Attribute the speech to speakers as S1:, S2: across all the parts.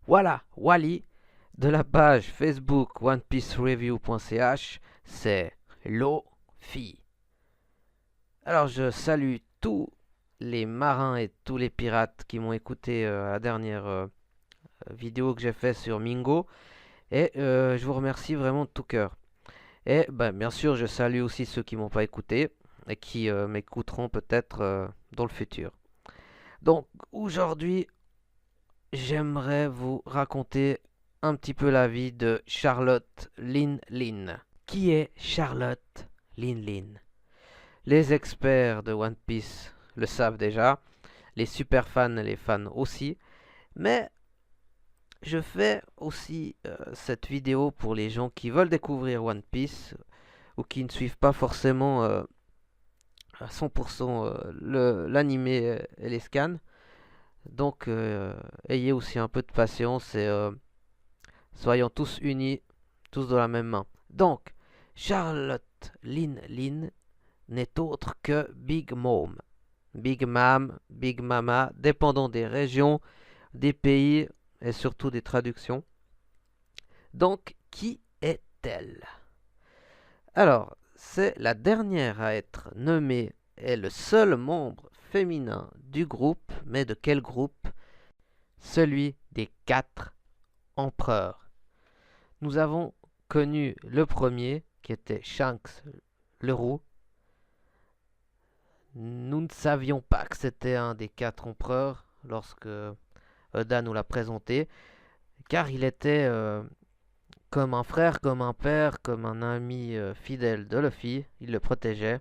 S1: Voilà, Wally, de la page Facebook OnePieceReview.ch, c'est Lofi. Alors je salue tous les marins et tous les pirates qui m'ont écouté à la dernière vidéo que j'ai fait sur Mingo. Et je vous remercie vraiment de tout cœur. Et bien sûr, je salue aussi ceux qui m'ont pas écouté et qui m'écouteront peut-être dans le futur. Donc aujourd'hui, j'aimerais vous raconter un petit peu la vie de Charlotte Lin Lin. Qui est Charlotte Lin Lin? Les experts de One Piece le savent déjà, les super fans et les fans aussi, mais je fais aussi cette vidéo pour les gens qui veulent découvrir One Piece ou qui ne suivent pas forcément à 100% l'animé et les scans. Donc ayez aussi un peu de patience et soyons tous unis, tous de la même main. Donc, Charlotte Lin Lin n'est autre que Big Mom. Big Mam, Big Mama, dépendant des régions, des pays et surtout des traductions. Donc, qui est-elle? Alors, c'est la dernière à être nommée et le seul membre féminin du groupe, mais de quel groupe? Celui des 4 empereurs. Nous avons connu le premier, qui était Shanks le roux. Nous ne savions pas que c'était un des 4 empereurs lorsque Oda nous l'a présenté, car il était comme un frère, comme un père, comme un ami fidèle de Luffy. Il le protégeait.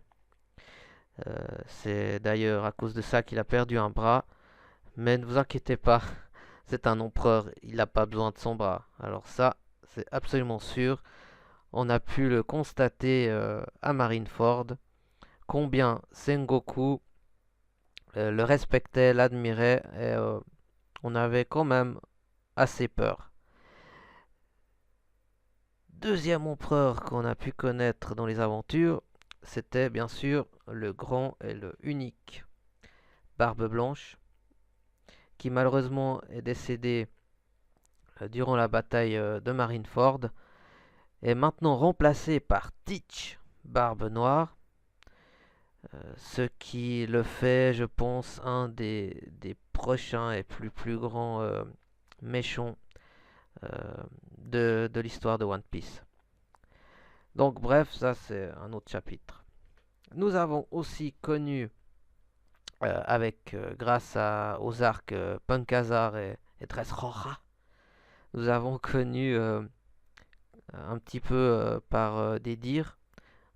S1: C'est d'ailleurs à cause de ça qu'il a perdu un bras. Mais ne vous inquiétez pas, c'est un empereur, il n'a pas besoin de son bras. Alors ça, c'est absolument sûr. On a pu le constater à Marineford, combien Sengoku le respectait, l'admirait, et on avait quand même assez peur. Deuxième empereur qu'on a pu connaître dans les aventures, c'était bien sûr le grand et le unique Barbe Blanche, qui malheureusement est décédé durant la bataille de Marineford, est maintenant remplacé par Teach, Barbe Noire, ce qui le fait, je pense, un des prochains et plus grands méchants euh, de l'histoire de One Piece. Donc bref, ça c'est un autre chapitre. Nous avons aussi connu, grâce aux arcs Punkazar et Dressrosa, nous avons connu un petit peu par des dires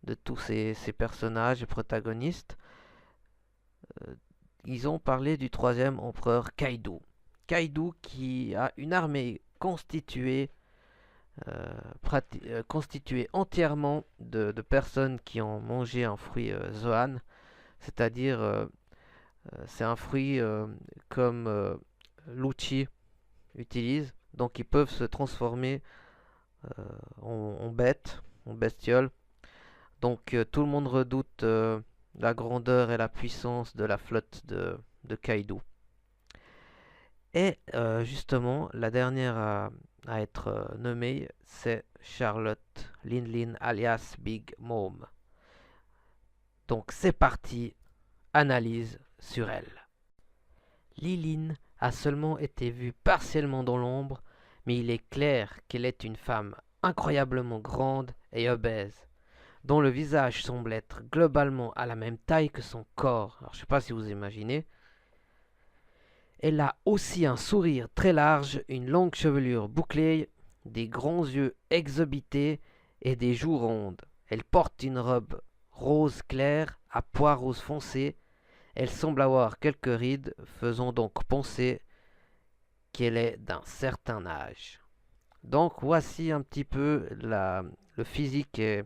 S1: de tous ces personnages et protagonistes. Euh, Ils ont parlé du troisième empereur Kaido. Kaido qui a une armée constituée entièrement de personnes qui ont mangé un fruit Zoan, c'est-à-dire c'est un fruit comme Lucci utilise, donc ils peuvent se transformer en bêtes, en bestioles. Donc tout le monde redoute la grandeur et la puissance de la flotte de Kaido. Et justement, la dernière à être nommée, c'est Charlotte Lin Lin alias Big Mom. Donc c'est parti, analyse sur elle. Lilin a seulement été vue partiellement dans l'ombre, mais il est clair qu'elle est une femme incroyablement grande et obèse, dont le visage semble être globalement à la même taille que son corps. Alors, je ne sais pas si vous imaginez. Elle a aussi un sourire très large, une longue chevelure bouclée, des grands yeux exorbités et des joues rondes. Elle porte une robe rose clair à pois rose foncé. Elle semble avoir quelques rides, faisant donc penser qu'elle est d'un certain âge. Donc voici un petit peu le physique et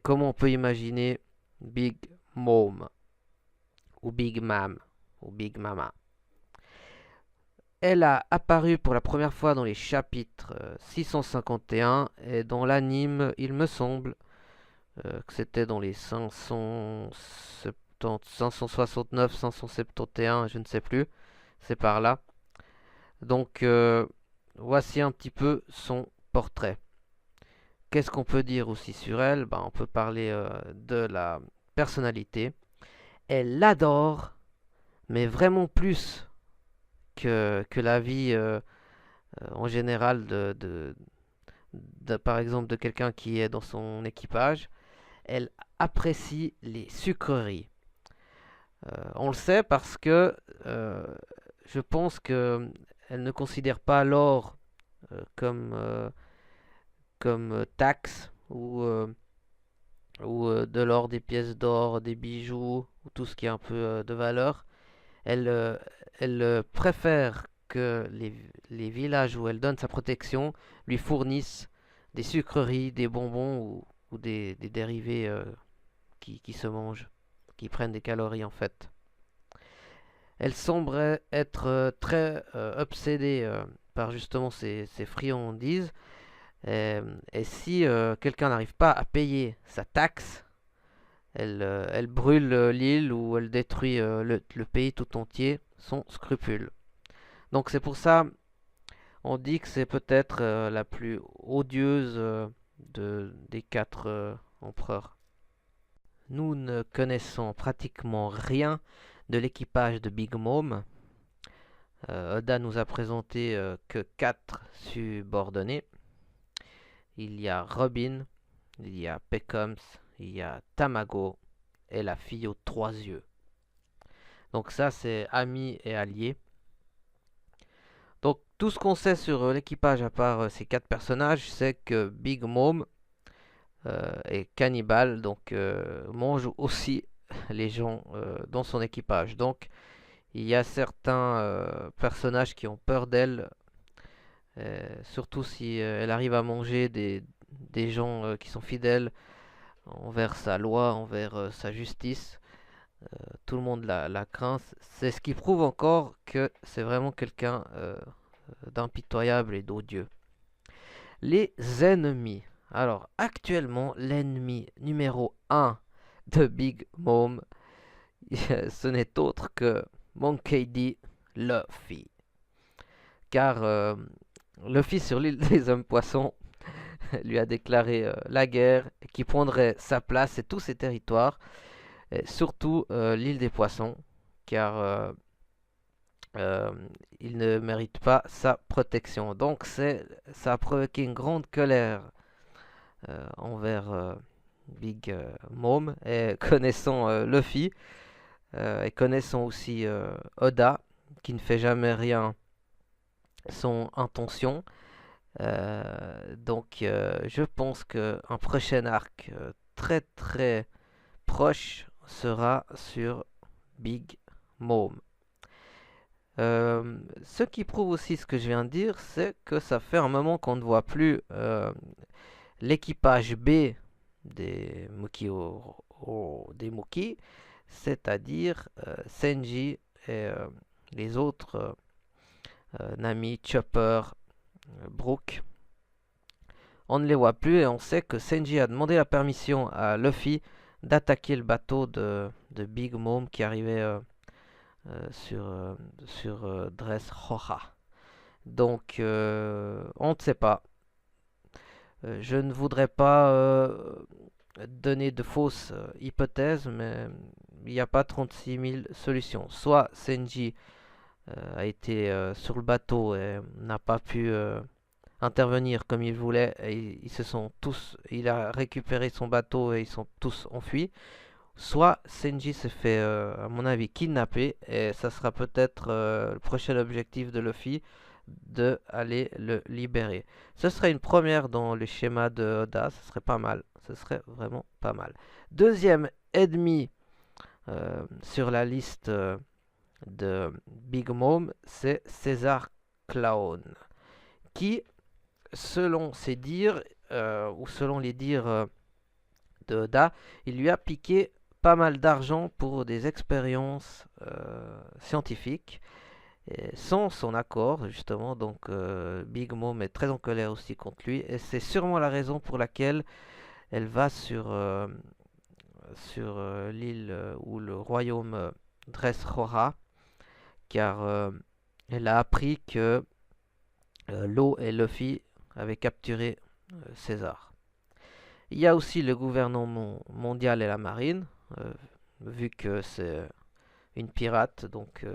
S1: comment on peut imaginer Big Mom ou Big Mam ou Big Mama. Elle a apparu pour la première fois dans les chapitres 651 et dans l'anime, il me semble que c'était dans les 569, 571, je ne sais plus, c'est par là. Donc voici un petit peu son portrait. Qu'est-ce qu'on peut dire aussi sur elle? Ben, on peut parler de la personnalité. Elle l'adore, mais vraiment plus que la vie en général par exemple, de quelqu'un qui est dans son équipage. Elle apprécie les sucreries. On le sait parce que euh, je pense que elle ne considère pas l'or comme taxe ou de l'or, des pièces d'or, des bijoux, ou tout ce qui est un peu de valeur. Elle, euh, elle préfère que les villages où elle donne sa protection lui fournissent des sucreries, des bonbons ou des dérivés qui se mangent, qui prennent des calories en fait. Elle semble être très obsédée par justement ces friandises. Et si quelqu'un n'arrive pas à payer sa taxe, elle brûle l'île ou elle détruit le pays tout entier sans scrupule. Donc c'est pour ça on dit que c'est peut-être la plus odieuse des quatre empereurs. Nous ne connaissons pratiquement rien de l'équipage de Big Mom. Oda nous a présenté que quatre subordonnés. Il y a Robin, il y a Pecoms, il y a Tamago et la fille aux trois yeux. Donc ça c'est amis et alliés. Donc tout ce qu'on sait sur l'équipage à part ces quatre personnages, c'est que Big Mom est cannibale, donc mange aussi les gens dans son équipage. Donc il y a certains personnages qui ont peur d'elle, surtout si elle arrive à manger des gens qui sont fidèles envers sa loi, envers sa justice. Tout le monde la craint. C'est ce qui prouve encore que c'est vraiment quelqu'un d'impitoyable et d'odieux. Les ennemis. Alors, actuellement, l'ennemi numéro un de Big Mom, ce n'est autre que Monkey D. Luffy. Car Luffy sur l'île des hommes poissons lui a déclaré la guerre et qui prendrait sa place et tous ses territoires, et surtout l'île des poissons, car euh, il ne mérite pas sa protection. Donc ça a provoqué une grande colère envers Big Mom, et connaissant Luffy, et connaissant aussi Oda, qui ne fait jamais rien sans intention. Donc je pense qu'un prochain arc très très proche sera sur Big Mom. Ce qui prouve aussi ce que je viens de dire, c'est que ça fait un moment qu'on ne voit plus l'équipage B des des Muki, c'est-à-dire Senji et les autres Nami, Chopper, Brook. On ne les voit plus et on sait que Senji a demandé la permission à Luffy d'attaquer le bateau de Big Mom qui arrivait sur Dressrosa. Donc on ne sait pas. Je ne voudrais pas donner de fausses hypothèses, mais il n'y a pas 36 000 solutions. Soit Senji a été sur le bateau et n'a pas pu intervenir comme il voulait, et il a récupéré son bateau et ils sont tous enfuis. Soit Senji s'est fait, à mon avis, kidnapper, et ça sera peut-être le prochain objectif de Luffy, de aller le libérer. Ce serait une première dans le schéma de Oda, ce serait pas mal, ce serait vraiment pas mal. Deuxième ennemi sur la liste de Big Mom, c'est César Clown, qui, selon ses dires, ou selon les dires de Oda, il lui a piqué pas mal d'argent pour des expériences scientifiques, et sans son accord justement. Donc Big Mom est très en colère aussi contre lui, et c'est sûrement la raison pour laquelle elle va sur l'île ou le royaume Dressrosa, car elle a appris que Law et Luffy avaient capturé César. Il y a aussi le gouvernement mondial et la marine, vu que c'est une pirate, donc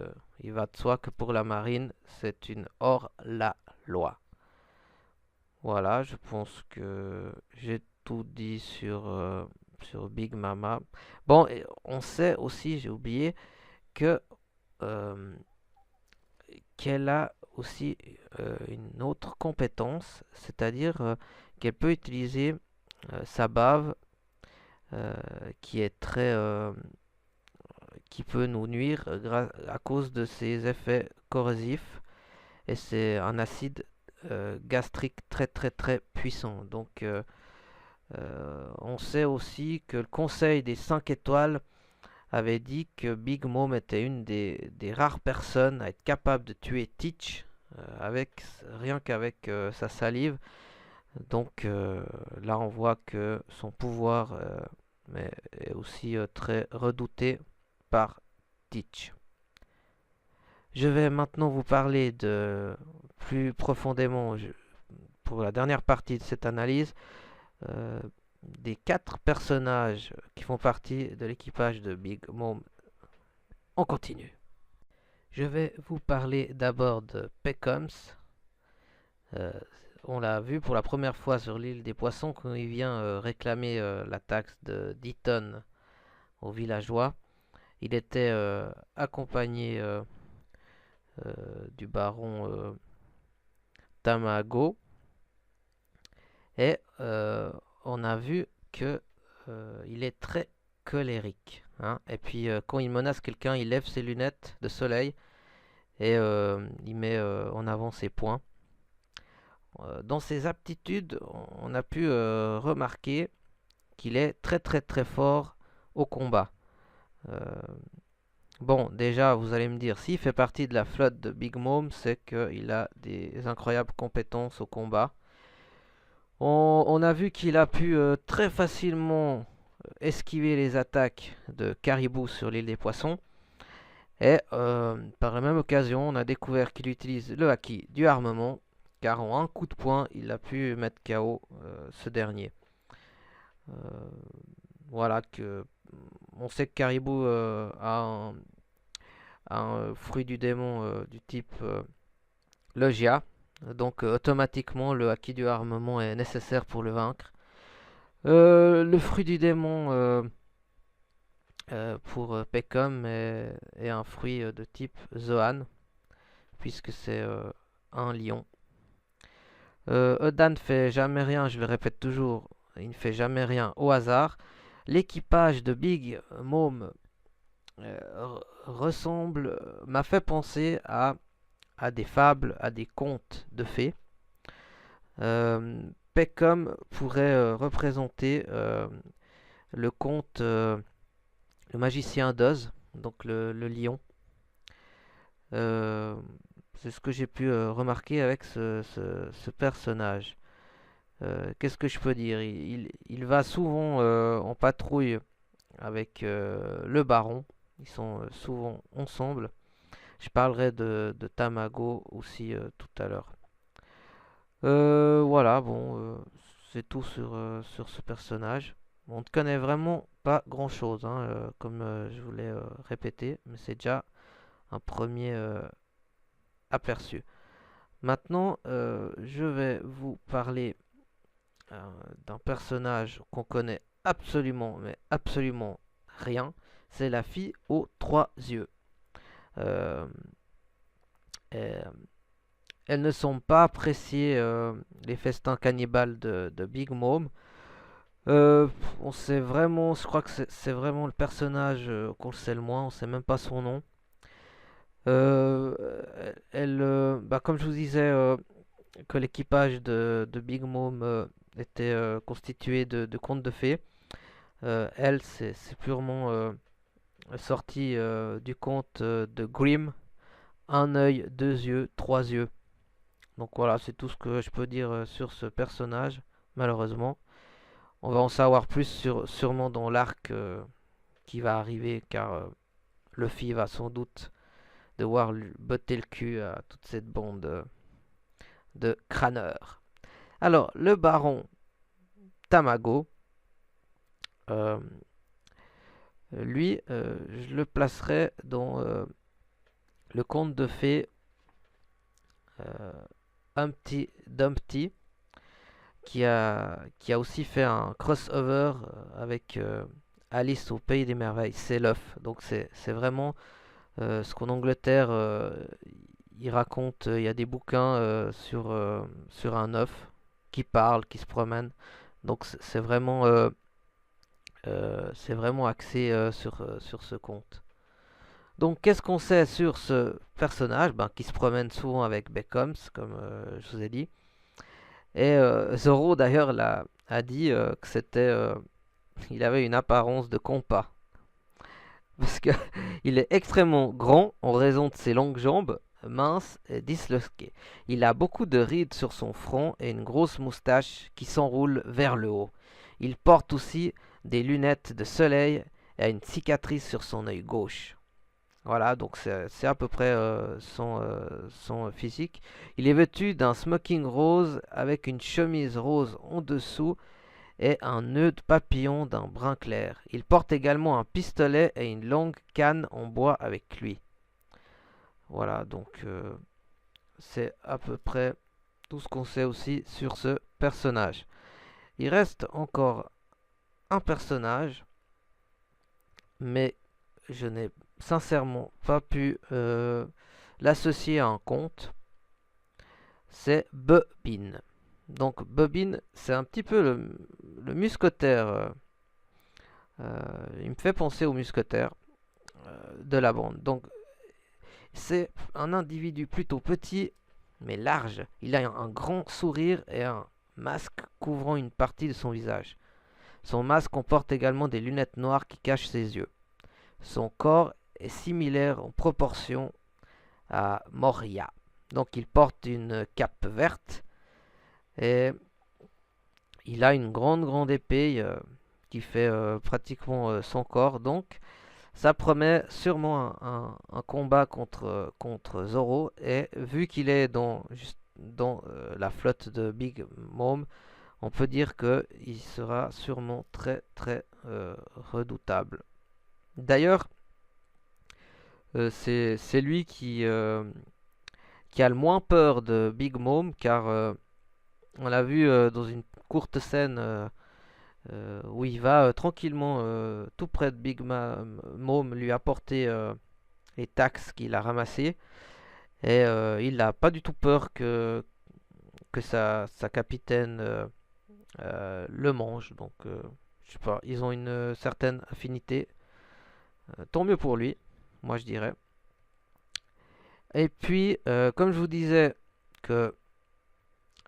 S1: il va de soi que pour la marine, c'est une hors-la-loi. Voilà, je pense que j'ai tout dit sur Big Mama. Bon, et on sait aussi, j'ai oublié, que euh, qu'elle a aussi une autre compétence, c'est-à-dire qu'elle peut utiliser sa bave euh, qui est qui peut nous nuire à cause de ses effets corrosifs et c'est un acide gastrique très très très puissant. Donc on sait aussi que le Conseil des 5 étoiles avait dit que Big Mom était une des rares personnes à être capable de tuer Teach rien qu'avec sa salive. Donc là on voit que son pouvoir est aussi très redouté par Teach. Je vais maintenant vous parler de plus profondément pour la dernière partie de cette analyse euh, des 4 personnages qui font partie de l'équipage de Big Mom. On continue. Je vais vous parler d'abord de Peckums. Euh, on l'a vu pour la première fois sur l'île des Poissons quand il vient réclamer la taxe de 10 tonnes aux villageois. Il était accompagné du baron Tamago et on a vu que il est très colérique. Hein. Et puis quand il menace quelqu'un, il lève ses lunettes de soleil et il met en avant ses poings. Dans ses aptitudes, on a pu remarquer qu'il est très très très fort au combat. Euh, bon, déjà, vous allez me dire, s'il fait partie de la flotte de Big Mom, c'est qu'il a des incroyables compétences au combat. On a vu qu'il a pu très facilement esquiver les attaques de caribous sur l'île des Poissons. Et par la même occasion, on a découvert qu'il utilise le haki du armement, car en un coup de poing, il a pu mettre KO ce dernier. Euh, voilà que on sait que Caribou a un fruit du démon du type Logia. Donc automatiquement le haki du armement est nécessaire pour le vaincre. Le fruit du démon pour Peckham est un fruit de type Zoan, puisque c'est un lion. Oda ne fait jamais rien, je le répète toujours, il ne fait jamais rien au hasard. L'équipage de Big Mom ressemble, m'a fait penser à des fables, à des contes de fées. Peckham pourrait représenter le conte le magicien d'Oz, donc le lion. C'est ce que j'ai pu remarquer avec ce personnage. Qu'est-ce que je peux dire? Il va souvent en patrouille avec le baron. Ils sont souvent ensemble. Je parlerai de Tamago aussi tout à l'heure. Voilà, bon, c'est tout sur ce personnage. On ne connaît vraiment pas grand-chose, hein, comme je vous l'ai répété, mais c'est déjà un premier aperçu. Maintenant, je vais vous parler d'un personnage qu'on connaît absolument, mais absolument rien. C'est la fille aux 3 yeux. Euh, et, elles ne sont pas appréciées, les festins cannibales de Big Mom. On sait vraiment, je crois que c'est vraiment le personnage qu'on le sait le moins, on sait même pas son nom. Comme je vous disais, que l'équipage de Big Mom était constitué de contes de fées. Elle, c'est purement sorti du conte de Grimm. Un œil, 2 yeux, 3 yeux. Donc voilà, c'est tout ce que je peux dire sur ce personnage, malheureusement. On va en savoir plus sûrement dans l'arc qui va arriver, car Luffy va sans doute devoir lui botter le cul à toute cette bande de crâneur. Alors, le baron Tamago, lui, je le placerai dans le conte de fées Humpty Dumpty, qui a aussi fait un crossover avec Alice au Pays des Merveilles. C'est l'œuf. Donc c'est vraiment ce qu'en Angleterre, il raconte, il y a des bouquins sur un œuf qui parle, qui se promène. Donc c'est vraiment axé sur ce conte. Donc qu'est-ce qu'on sait sur ce personnage qui se promène souvent avec Beckham's, comme je vous ai dit. Et Zorro d'ailleurs a dit que il avait une apparence de compas. Parce que il est extrêmement grand en raison de ses longues jambes, minces et disloquées. Il a beaucoup de rides sur son front et une grosse moustache qui s'enroule vers le haut. Il porte aussi des lunettes de soleil et a une cicatrice sur son œil gauche. Voilà, donc c'est à peu près son physique. Il est vêtu d'un smoking rose avec une chemise rose en dessous et un nœud de papillon d'un brun clair. Il porte également un pistolet et une longue canne en bois avec lui. Voilà, donc c'est à peu près tout ce qu'on sait aussi sur ce personnage. Il reste encore un personnage, mais je n'ai sincèrement pas pu l'associer à un conte. C'est Bobine. Donc Bobine, c'est un petit peu le mousquetaire. Il me fait penser au mousquetaire de la bande. Donc c'est un individu plutôt petit mais large. Il a un grand sourire et un masque couvrant une partie de son visage. Son masque comporte également des lunettes noires qui cachent ses yeux. Son corps est similaire en proportion à Moria. Donc il porte une cape verte et il a une grande épée qui fait pratiquement son corps. Donc ça promet sûrement un combat contre Zoro. Et vu qu'il est dans la flotte de Big Mom, on peut dire qu'il sera sûrement très redoutable. D'ailleurs, c'est lui qui a le moins peur de Big Mom, car on l'a vu dans une courte scène où il va tranquillement tout près de Big Mom lui apporter les taxes qu'il a ramassées. Et il n'a pas du tout peur que sa capitaine le mange. Donc, je sais pas, ils ont une certaine affinité. Tant mieux pour lui, moi je dirais. Et puis, comme je vous disais que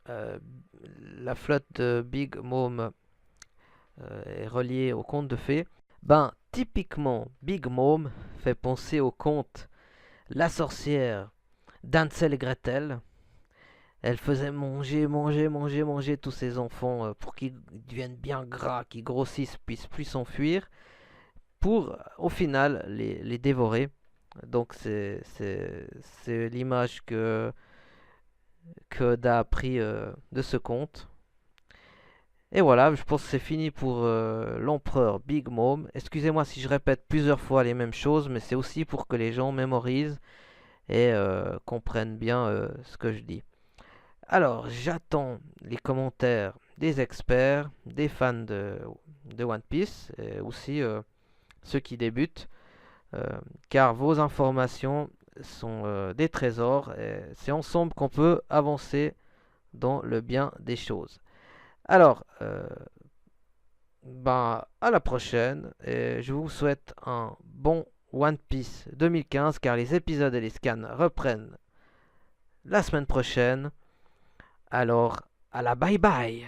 S1: la flotte de Big Mom est reliée au conte de fées, typiquement Big Mom fait penser au conte La sorcière d'Hansel et Gretel. Elle faisait manger tous ses enfants pour qu'ils deviennent bien gras, qu'ils grossissent, puissent plus s'enfuir, pour au final les dévorer. Donc c'est l'image que Oda a pris de ce conte. Et voilà, je pense que c'est fini pour l'empereur Big Mom. Excusez-moi si je répète plusieurs fois les mêmes choses, mais c'est aussi pour que les gens mémorisent et comprennent bien ce que je dis. Alors, j'attends les commentaires des experts, des fans de One Piece, et aussi ceux qui débutent, car vos informations sont des trésors, et c'est ensemble qu'on peut avancer dans le bien des choses. Alors, à la prochaine, et je vous souhaite un bon One Piece 2015, car les épisodes et les scans reprennent la semaine prochaine. Alors, à la bye bye!